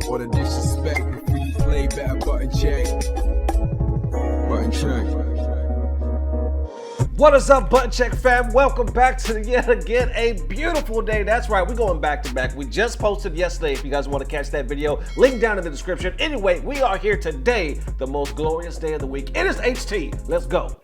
All the disrespect before you play, better button check. Button check. What is up, Button Check fam? Welcome back to yet again a beautiful day. That's right, we're going back to back. We just posted yesterday. If you guys want to catch that video, link down in the description. Anyway, we are here today, the most glorious day of the week. It is HT. Let's go.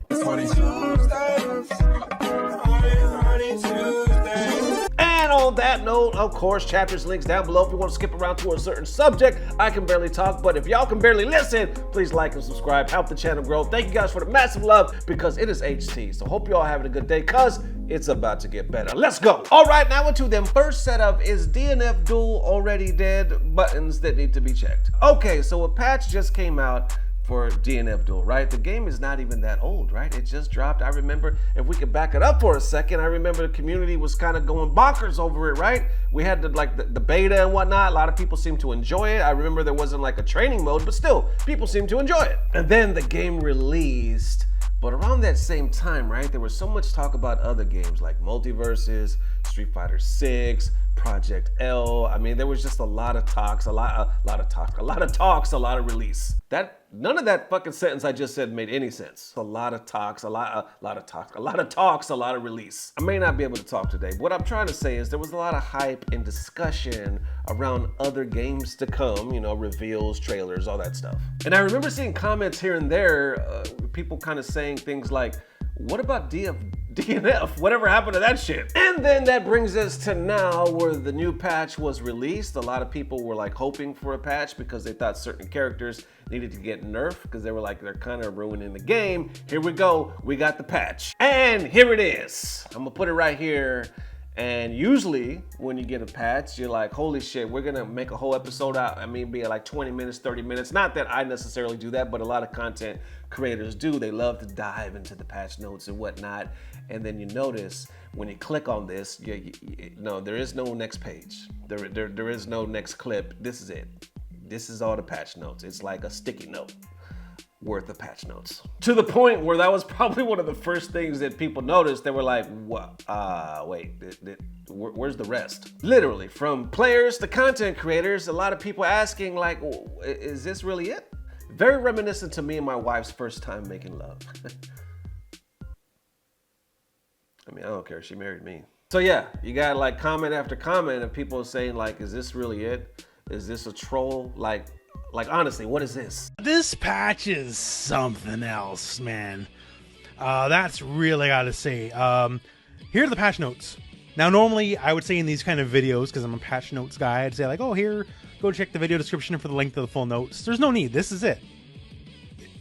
And on that note, of course, chapters, links down below. If you want to skip around to a certain subject, I can barely talk, but if y'all can barely listen, please like and subscribe, help the channel grow. Thank you guys for the massive love, because it is HT. So hope you all having a good day, cause it's about to get better. Let's go. All right, now into them. First setup is DNF Duel already dead, buttons that need to be checked. Okay, so a patch just came out for DNF Duel, right? The game is not even that old, right? It just dropped. I remember, if we could back it up for a second, I remember the community was kind of going bonkers over it, right? We had the beta and whatnot. A lot of people seemed to enjoy it. I remember there wasn't like a training mode, but still, people seemed to enjoy it. And then the game released, but around that same time, right, there was so much talk about other games like Multiverses, Street Fighter 6, Project L. I mean, there was just a lot of talks, a lot of release. None of that fucking sentence I just said made any sense. A lot of talks, a lot of release. I may not be able to talk today, but what I'm trying to say is there was a lot of hype and discussion around other games to come, you know, reveals, trailers, all that stuff. And I remember seeing comments here and there, people kind of saying things like, what about DNF? Whatever happened to that shit? And then that brings us to now, where the new patch was released. A lot of people were like hoping for a patch because they thought certain characters needed to get nerfed because they were like, they're kind of ruining the game. Here we go, we got the patch. And here it is. I'm gonna put it right here. And usually when you get a patch, you're like, holy shit, we're gonna make a whole episode out. I mean, be like 20 minutes, 30 minutes. Not that I necessarily do that, but a lot of content creators do. They love to dive into the patch notes and whatnot. And then you notice when you click on this, no, there is no next page. There is no next clip. This is it. This is all the patch notes. It's like a sticky note worth of patch notes. To the point where that was probably one of the first things that people noticed. They were like, what? Wait, where's the rest? Literally, from players to content creators, a lot of people asking like, is this really it? Very reminiscent to me and my wife's first time making love. I mean, I don't care, she married me. So yeah, you got like comment after comment of people saying like, is this really it? Is this a troll? Like honestly, what is this? This patch is something else, man. That's really gotta say. Here are the patch notes. Now, normally I would say in these kind of videos, because I'm a patch notes guy, I'd say like, oh, here, go check the video description for the link to the full notes. There's no need. This is it.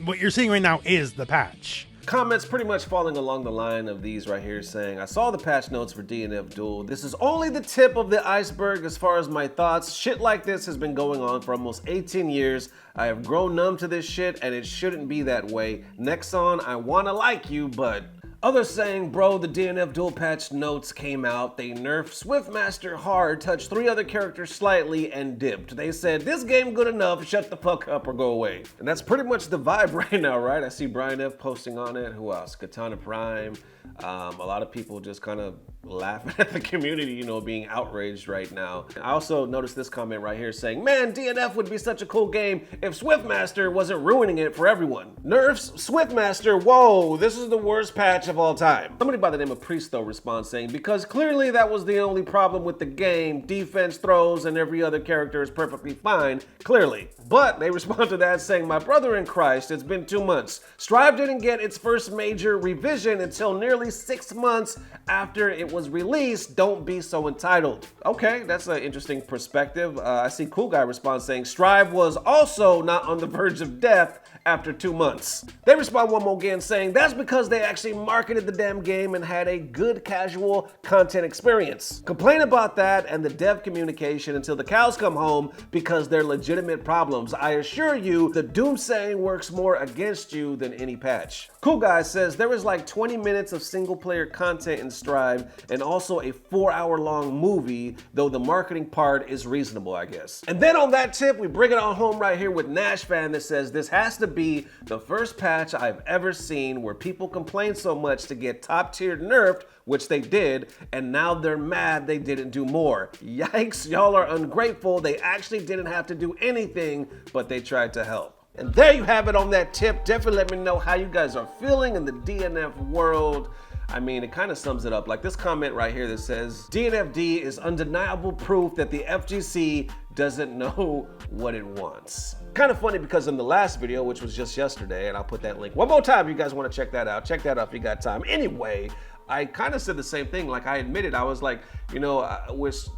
What you're seeing right now is the patch. Comments pretty much falling along the line of these right here saying, I saw the patch notes for DNF Duel. This is only the tip of the iceberg as far as my thoughts. Shit like this has been going on for almost 18 years. I have grown numb to this shit and it shouldn't be that way. Nexon, I wanna like you, but... Others saying, bro, the DNF Duel patch notes came out. They nerfed Swiftmaster hard, touched 3 other characters slightly, and dipped. They said, this game good enough, shut the fuck up or go away. And that's pretty much the vibe right now, right? I see Brian F posting on it. Who else? Katana Prime. A lot of people just kind of laughing at the community, you know, being outraged right now. I also noticed this comment right here saying, man, DNF would be such a cool game if Swiftmaster wasn't ruining it for everyone. Nerfs Swiftmaster, whoa, this is the worst patch of all time. Somebody by the name of Priest though responds saying, because clearly that was the only problem with the game. Defense, throws, and every other character is perfectly fine, clearly. But they respond to that saying, my brother in Christ, it's been 2 months. Strive didn't get its first major revision until nearly 6 months after it was released. Don't be so entitled. Okay, that's an interesting perspective. I see Cool Guy respond saying, Strive was also not on the verge of death after 2 months. They respond one more again saying, that's because they actually marketed the damn game and had a good casual content experience. Complain about that and the dev communication until the cows come home because they're legitimate problems. I assure you, the doomsaying works more against you than any patch. Cool Guy says there is like 20 minutes of single player content in Strive and also a 4-hour long movie, though the marketing part is reasonable, I guess. And then on that tip, we bring it on home right here with Nash Fan that says this has to be the first patch I've ever seen where people complain so much much to get top tier nerfed, which they did, and now they're mad they didn't do more. Yikes, y'all are ungrateful. They actually didn't have to do anything, but they tried to help. And there you have it on that tip. Definitely let me know how you guys are feeling in the DNF world. I mean, it kind of sums it up. Like this comment right here that says, DNFD is undeniable proof that the FGC doesn't know what it wants. Kind of funny because in the last video, which was just yesterday, and I'll put that link one more time if you guys want to check that out. Check that out if you got time. Anyway, I kind of said the same thing. Like I admitted, I was like, you know, with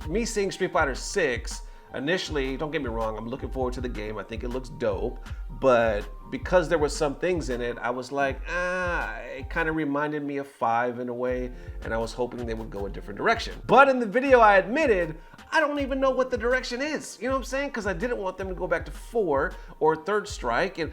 me seeing Street Fighter 6, initially, don't get me wrong, I'm looking forward to the game. I think it looks dope. But because there were some things in it, I was like, it kind of reminded me of 5 in a way, and I was hoping they would go a different direction. But in the video, I admitted, I don't even know what the direction is. You know what I'm saying? Because I didn't want them to go back to 4 or Third Strike and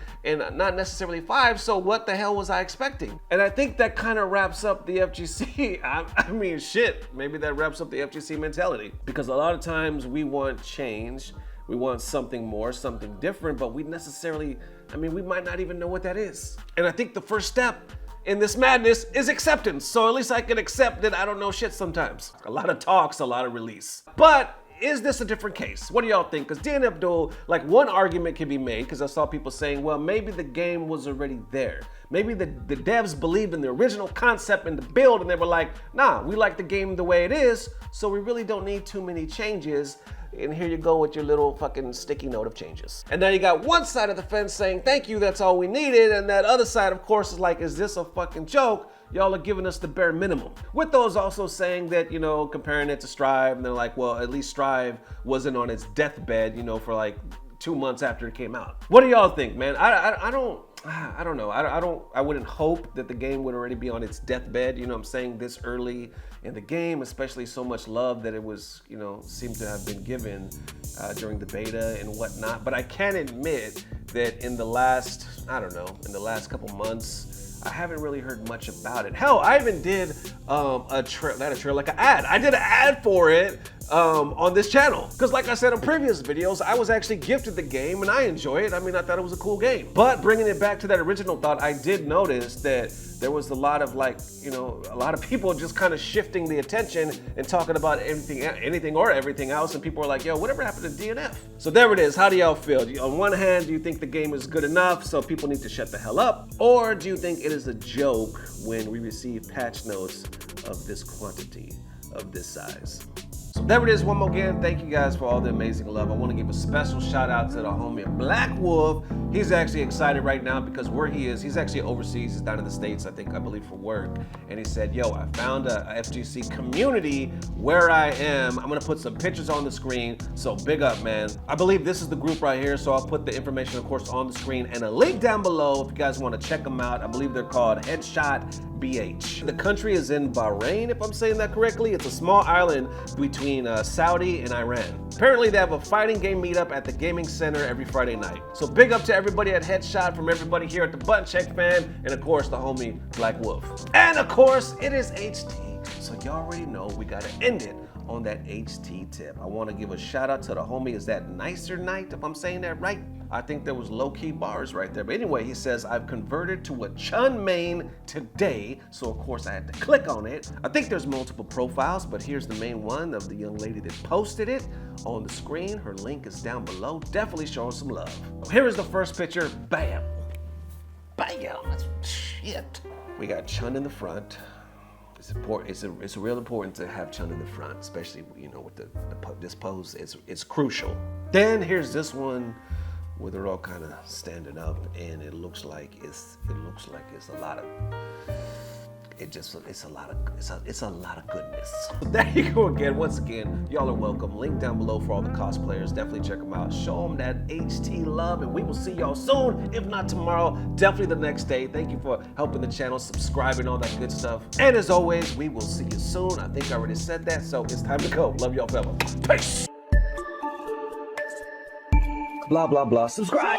not necessarily 5, so what the hell was I expecting? And I think that kind of wraps up the FGC. I mean, shit, maybe that wraps up the FGC mentality. Because a lot of times we want change, we want something more, something different, but we necessarily, I mean, we might not even know what that is. And I think the first step in this madness is acceptance. So at least I can accept that I don't know shit sometimes. A lot of talks, a lot of release. But is this a different case? What do y'all think? Because DNF Duel, like one argument can be made, because I saw people saying, well, maybe the game was already there. Maybe the devs believed in the original concept and the build, and they were like, nah, we like the game the way it is, so we really don't need too many changes. And here you go with your little fucking sticky note of changes. And now you got one side of the fence saying, thank you, that's all we needed. And that other side, of course, is like, is this a fucking joke? Y'all are giving us the bare minimum. With those also saying that, you know, comparing it to Strive, and they're like, well, at least Strive wasn't on its deathbed, you know, for like 2 months after it came out. What do y'all think, man? I don't know. I wouldn't hope that the game would already be on its deathbed, you know what I'm saying, this early in the game, especially so much love that it was, you know, seemed to have been given during the beta and whatnot. But I can admit that in the last, I don't know, in the last couple months, I haven't really heard much about it. Hell, I even did like an ad. I did an ad for it on this channel. Because like I said in previous videos, I was actually gifted the game and I enjoy it. I mean, I thought it was a cool game. But bringing it back to that original thought, I did notice that there was a lot of like, you know, a lot of people just kind of shifting the attention and talking about anything or everything else. And people are like, yo, whatever happened to DNF? So there it is. How do y'all feel? On one hand, do you think the game is good enough so people need to shut the hell up? Or do you think it is a joke when we receive patch notes of this quantity, of this size? So there it is one more again. Thank you guys for all the amazing love. I want to give a special shout out to the homie Black Wolf. He's actually excited right now because where he is, he's actually overseas. He's down in the States, I believe for work. And he said, yo, I found a FGC community where I am. I'm going to put some pictures on the screen. So big up, man. I believe this is the group right here. So I'll put the information, of course, on the screen and a link down below if you guys want to check them out. I believe they're called Headshot BH. The country is in Bahrain, if I'm saying that correctly. It's a small island between Saudi and Iran. Apparently they have a fighting game meetup at the gaming center every Friday night. So big up to everybody at Headshot, from everybody here at the Button Check fam, and of course the homie Black Wolf. And of course it is HT, so you already know we gotta end it on that HT tip. I want to give a shout out to the homie, is that Nicer Night, if I'm saying that right? I think there was low-key bars right there. But anyway, he says, I've converted to a Chun main today, so of course I had to click on it. I think there's multiple profiles, but here's the main one of the young lady that posted it on the screen. Her link is down below. Definitely show her some love. Here is the first picture. Bam. Bam. That's shit. We got Chun in the front. It's important. It's real important to have Chun in the front, especially, you know, with this pose. It's crucial. Then here's this one where they're all kind of standing up, and it looks like it's a lot of. It's a lot of goodness. So there you go again. Once again, y'all are welcome. Link down below for all the cosplayers. Definitely check them out. Show them that HT love, and we will see y'all soon. If not tomorrow, definitely the next day. Thank you for helping the channel, subscribing, all that good stuff. And as always, we will see you soon. I think I already said that, so it's time to go. Love y'all, fella. Peace. Blah, blah, blah. Subscribe.